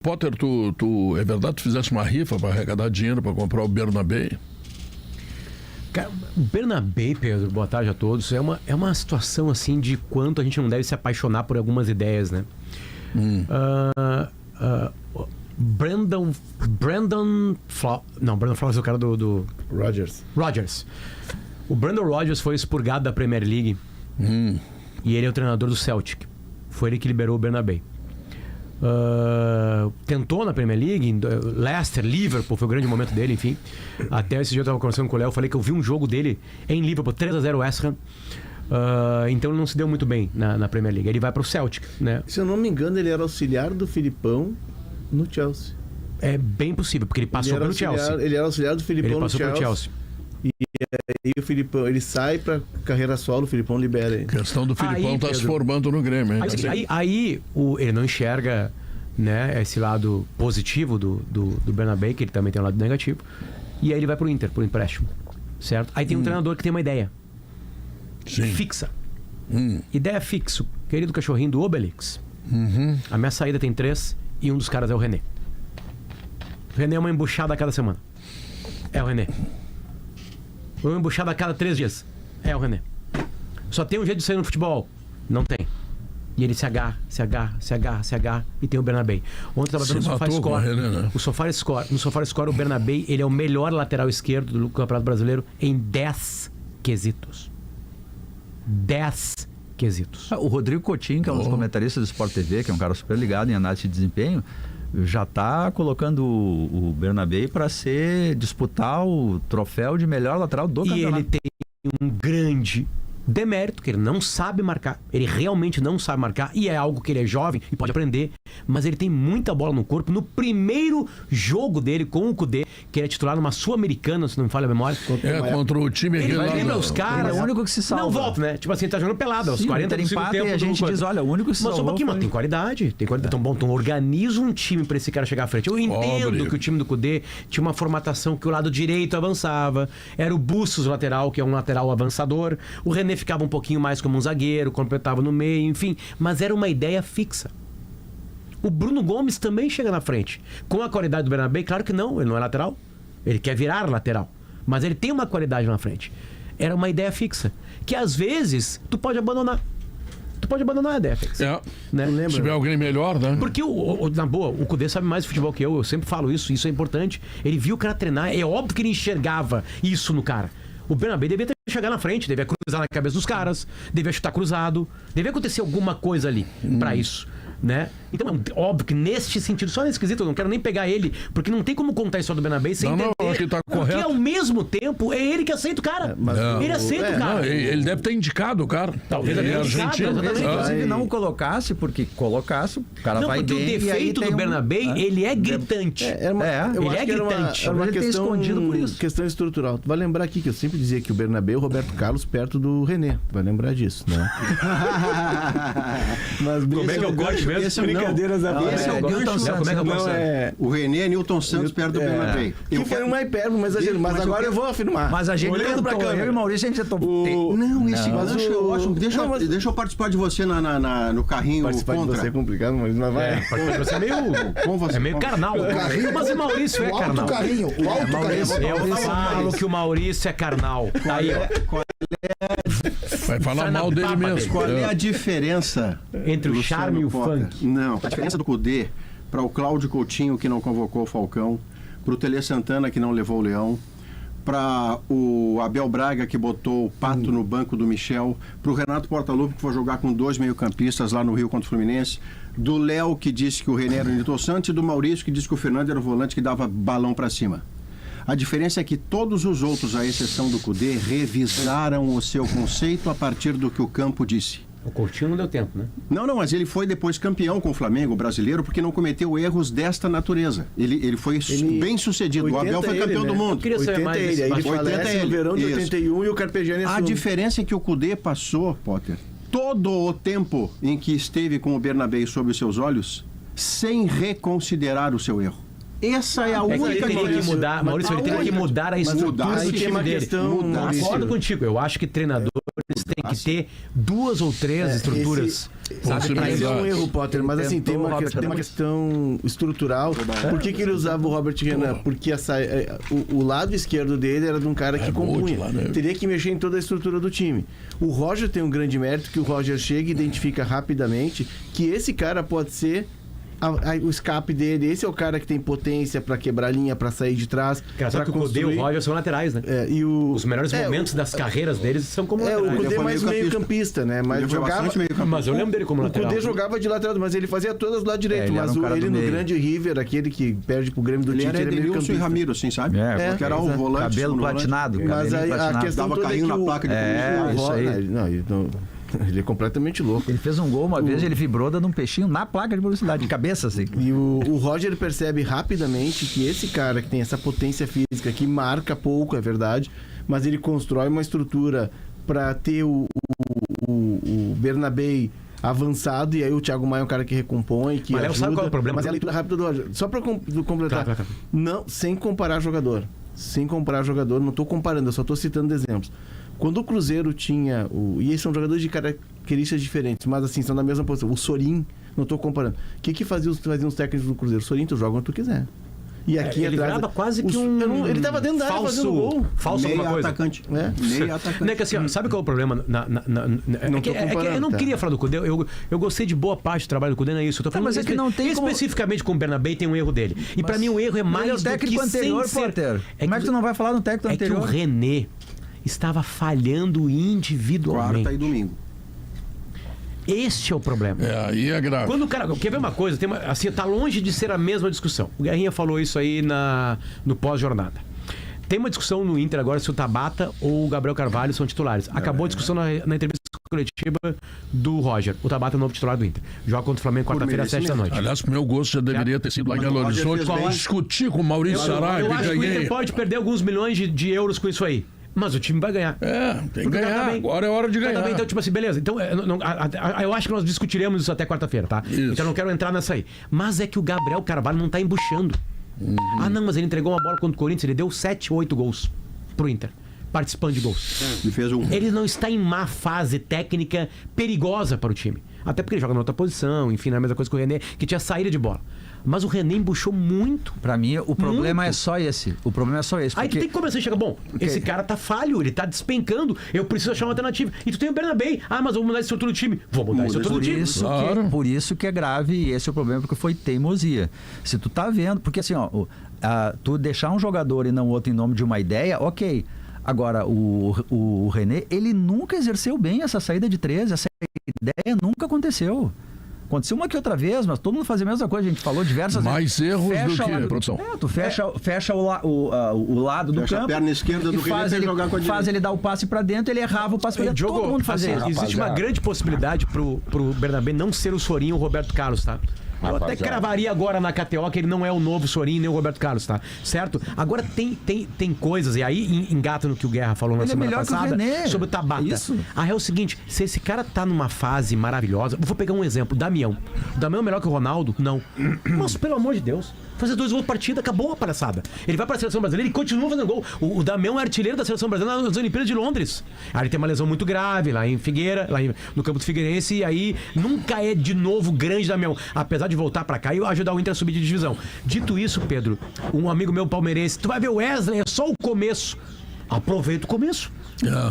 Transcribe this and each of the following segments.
Potter, é verdade que tu fizesse uma rifa para arrecadar dinheiro para comprar o Bernabé? Cara, o Bernabé, Pedro, boa tarde a todos, é uma situação assim de quanto a gente não deve se apaixonar por algumas ideias, né? Brandon Flowers é o cara do Rodgers. O Brandon Rodgers foi expurgado da Premier League e ele é o treinador do Celtic. Foi ele que liberou o Bernabé. Tentou na Premier League, Leicester, Liverpool, foi o grande momento dele, enfim. Até esse dia eu estava conversando com o Léo, eu falei que eu vi um jogo dele em Liverpool, 3-0 West Ham. Então ele não se deu muito bem na Premier League. Ele vai para o Celtic, né? Se eu não me engano, ele era auxiliar do Filipão no Chelsea. É bem possível, porque ele passou pelo Chelsea. Ele era auxiliar do Filipão no Chelsea. E aí o Filipão, ele sai pra carreira solo, o Filipão libera ele. A questão do Filipão tá se formando no Grêmio, hein? Ele não enxerga, né, esse lado positivo do Bernabé, que ele também tem um lado negativo. E aí ele vai pro Inter, por empréstimo. Certo? Aí tem um treinador que tem uma ideia. Sim. Fixa. Ideia fixa. Querido cachorrinho do Obelix. A minha saída tem 3 e um dos caras é o René. O René é uma embuchada a cada semana. É o René. Uma embuchada a cada 3 dias. É o René. Só tem um jeito de sair no futebol. Não tem. E ele se agarra e tem o Bernabé. Ontem eu estava vendo o Sofá Score. Né? No Sofá Score, o Bernabé, ele é o melhor lateral esquerdo do Campeonato Brasileiro em 10 quesitos. 10 quesitos. O Rodrigo Coutinho, que é um dos comentaristas do Sport TV, que é um cara super ligado em análise de desempenho, já está colocando o Bernabé para disputar o troféu de melhor lateral do campeonato. E ele tem um grande demérito, que ele não sabe marcar. Ele realmente não sabe marcar, e é algo que ele é jovem e pode aprender, mas ele tem muita bola no corpo. No primeiro jogo dele com o Kudê, que ele é titular numa Sul-Americana, se não me falha a memória, contra o time ele vai lembra os caras. Ele é o único que se salva. Não volta, né? Tipo assim, ele tá jogando pelado aos 40 do segundo tempo. E a gente diz, olha, o único que se salvou. Mas só um pouquinho, tem qualidade. Então organiza um time pra esse cara chegar à frente. Eu entendo que o time do Kudê tinha uma formatação que o lado direito avançava, era o Bustos lateral, que é um lateral avançador, o René ficava um pouquinho mais como um zagueiro, completava no meio, enfim, mas era uma ideia fixa. O Bruno Gomes também chega na frente. Com a qualidade do Bernabé, claro que não, ele não é lateral. Ele quer virar lateral, mas ele tem uma qualidade na frente. Era uma ideia fixa, que às vezes tu pode abandonar. Tu pode abandonar a ideia fixa. Né? Se tiver alguém melhor, né? Porque, na boa, o Kudê sabe mais de futebol que eu sempre falo isso é importante. Ele viu o cara treinar, é óbvio que ele enxergava isso no cara. O Bernabé devia chegar na frente, devia cruzar na cabeça dos caras, devia chutar cruzado, devia acontecer alguma coisa ali pra isso, né? Então, óbvio que neste sentido, só nesse quesito, eu não quero nem pegar ele, porque não tem como contar a história do Bernabé sem entender. Não, que tá correto. Porque ao mesmo tempo, é ele que aceita o cara. Ele aceita o cara. Não, ele deve ter indicado o cara. Talvez ele tenha indicado, exatamente. Inclusive não colocasse, porque colocasse, o cara vai bem. Porque o defeito do Bernabé, ele é gritante. Eu acho que era uma questão escondido por isso. Questão estrutural. Tu vai lembrar aqui que eu sempre dizia que o Bernabé é o Roberto Carlos perto do René. Vai lembrar disso, né? Mas como é que eu gosto mesmo? Brincadeiras à esse é o Newton Santos. O René é Newton Santos perto do Bernabé. Que foi uma hipérbole, mas agora eu vou afirmar. Mas a gente tentou, eu e o Maurício, a gente tentou. Deixa eu participar de você no carrinho. Participar de você é complicado, mas não vai. Você é meio carnal. Mas o Maurício é carnal. O alto carrinho. Eu falo que o Maurício é carnal. Aí, vai falar mal dele mesmo. Qual é a diferença entre o charme e o funk? Não, a diferença do Kudê para o Cláudio Coutinho, que não convocou o Falcão, para o Tele Santana, que não levou o Leão, para o Abel Braga, que botou o Pato no banco do Michel, para o Renato Portaluppi, que foi jogar com 2 meio-campistas lá no Rio contra o Fluminense, do Léo, que disse que o René era o Newton Santos, e do Maurício, que disse que o Fernando era o volante que dava balão para cima. A diferença é que todos os outros, à exceção do Kudê, revisaram o seu conceito a partir do que o campo disse. O Coutinho não deu tempo, né? Não, mas ele foi depois campeão com o Flamengo brasileiro porque não cometeu erros desta natureza. Ele foi bem sucedido. O Abel foi campeão do mundo. Eu queria saber mais ele. Aí ele falece no verão de 81 e o Carpegiani assume. A diferença é que o Kudê passou, Potter, todo o tempo em que esteve com o Bernabé sob os seus olhos, sem reconsiderar o seu erro. Essa é a única que ele teria que mudar, Maurício, ele teria que mudar a estrutura do time dele. Concordo contigo. Eu acho que treinadores tem que ter 2 ou 3 estruturas. Sabe? Mas é um erro, Potter, mas assim, tem uma questão estrutural. Por que ele usava o Robert Renan? Porque o lado esquerdo dele era de um cara que compunha. Lá, né? Teria que mexer em toda a estrutura do time. O Roger tem um grande mérito, que o Roger chega e identifica rapidamente que esse cara pode ser o escape dele. Esse é o cara que tem potência pra quebrar linha, pra sair de trás. Engraçado que o Cudê e o Roger são laterais, né? Os melhores momentos das carreiras deles são como laterais. O Cudê é mais meio-campista, né? Mas jogava. Mas eu lembro dele como lateral. O Cudê jogava de lateral, mas ele fazia todas do lado direito. Ele mas ele no grande River, aquele que perde pro Grêmio do Ele Tite, era ele é meio Edenilson e campista. Ramiro, assim, sabe? Que era o volante. Cabelo platinado. Mas aí a questão Dava toda é carrinho que na placa de isso aí. Ele é completamente louco. Ele fez um gol uma vez, ele vibrou dando um peixinho na placa de velocidade, de cabeça, assim. E o Roger percebe rapidamente que esse cara que tem essa potência física, que marca pouco, é verdade, mas ele constrói uma estrutura para ter o Bernabé avançado, e aí o Thiago Maia é um cara que recompõe, que mas ajuda. sabe qual é o problema? Mas é a leitura rápida do Roger. Só para completar. Claro. Não, sem comparar jogador. Não estou comparando, eu só estou citando exemplos. Quando o Cruzeiro tinha... E eles são jogadores de características diferentes, mas assim, são na mesma posição. O Sorin, não estou comparando. O que faziam os técnicos do Cruzeiro? O Sorin, tu joga onde tu quiser. E aqui ele atrás, virava quase que ele estava dentro da área fazendo gol. Falso Meio alguma coisa. atacante. Meio atacante. Não é que assim, sabe qual é o problema? Eu não queria falar do Cudê. Eu gostei de boa parte do trabalho do Cudê, não é isso. Eu tô falando mas é que não tem especificamente com o Bernabé, tem um erro dele. E pra mim o erro é mais do que anterior, Potter. Como é que tu não vai falar no técnico anterior? É que o René estava falhando individualmente. Quarta e domingo. Este é o problema. Aí é grave. Quando o cara... Quer ver uma coisa? Assim, tá longe de ser a mesma discussão. O Guerrinha falou isso aí no pós-jornada. Tem uma discussão no Inter agora se o Tabata ou o Gabriel Carvalho são titulares. Acabou a discussão na entrevista coletiva do Roger. O Tabata é o novo titular do Inter. Joga contra o Flamengo quarta-feira às 7h. Aliás, pro meu gosto, já deveria ter sido lá em Belo Horizonte. Discutir com o Maurício Saraiva. Eu acho que o Inter pode perder alguns milhões de euros com isso aí. Mas o time vai ganhar. Tem que ganhar. Agora é hora de ganhar. Então, tipo assim, beleza. Então, eu acho que nós discutiremos isso até quarta-feira, tá? Isso. Então, eu não quero entrar nessa aí. Mas é que o Gabriel Carvalho não tá embuchando. Não, mas ele entregou uma bola contra o Corinthians. Ele deu 7 ou 8 gols pro Inter. Participando de gols. Ele fez Ele não está em má fase técnica perigosa para o time. Até porque ele joga na outra posição, enfim, não é a mesma coisa que o René, que tinha saída de bola. Mas o René embuchou muito. Pra mim, o problema é só esse. O problema é só esse. Aí tu tem que começar a chegar, esse cara tá falho, ele tá despencando, eu preciso achar uma alternativa. E tu tem o Bernabé. Mas vou mudar a estrutura do time. Vou mudar a estrutura do time. Por isso que é grave, e esse é o problema, porque foi teimosia. Se tu tá vendo, porque assim, tu deixar um jogador e não outro em nome de uma ideia, ok. Agora, o René, ele nunca exerceu bem essa saída de 13, essa ideia nunca aconteceu. Aconteceu uma que outra vez, mas todo mundo fazia a mesma coisa, a gente falou diversas mais vezes. Mais erros do que, produção. Tu fecha o lado do campo. A perna esquerda do René jogar com a direita. Ele dar o passe pra dentro, ele errava o passe pra dentro. Todo mundo fazia isso. Existe uma grande possibilidade pro Bernabé não ser o Sorinho ou o Roberto Carlos, tá? Eu até cravaria agora na KTO que ele não é o novo Sorinho nem o Roberto Carlos, tá? Certo? Agora tem coisas, e aí engata no que o Guerra falou na semana passada sobre o Tabata. Isso. A real é o seguinte, se esse cara tá numa fase maravilhosa, vou pegar um exemplo, Damião. O Damião é melhor que o Ronaldo? Não. Mas pelo amor de Deus, fazer 2 gols por partida, acabou a palhaçada. Ele vai pra seleção brasileira e continua fazendo gol. O Damião é artilheiro da seleção brasileira nas Olimpíadas de Londres. Aí ele tem uma lesão muito grave lá em Figueira, no campo do Figueirense, e aí nunca é de novo grande Damião. Apesar de voltar pra cá e ajudar o Inter a subir de divisão. Dito isso, Pedro, um amigo meu palmeirense, tu vai ver o Wesley, é só o começo. Aproveita o começo.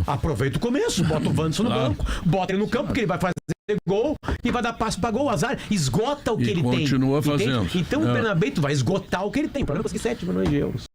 Aproveita o começo, bota o Wanderson no banco, bota ele no campo, porque ele vai fazer gol e vai dar passo pra gol, azar, esgota o que ele tem. Continua fazendo. Então o Bernabé vai esgotar o que ele tem. O problema é que 7 milhões de euros.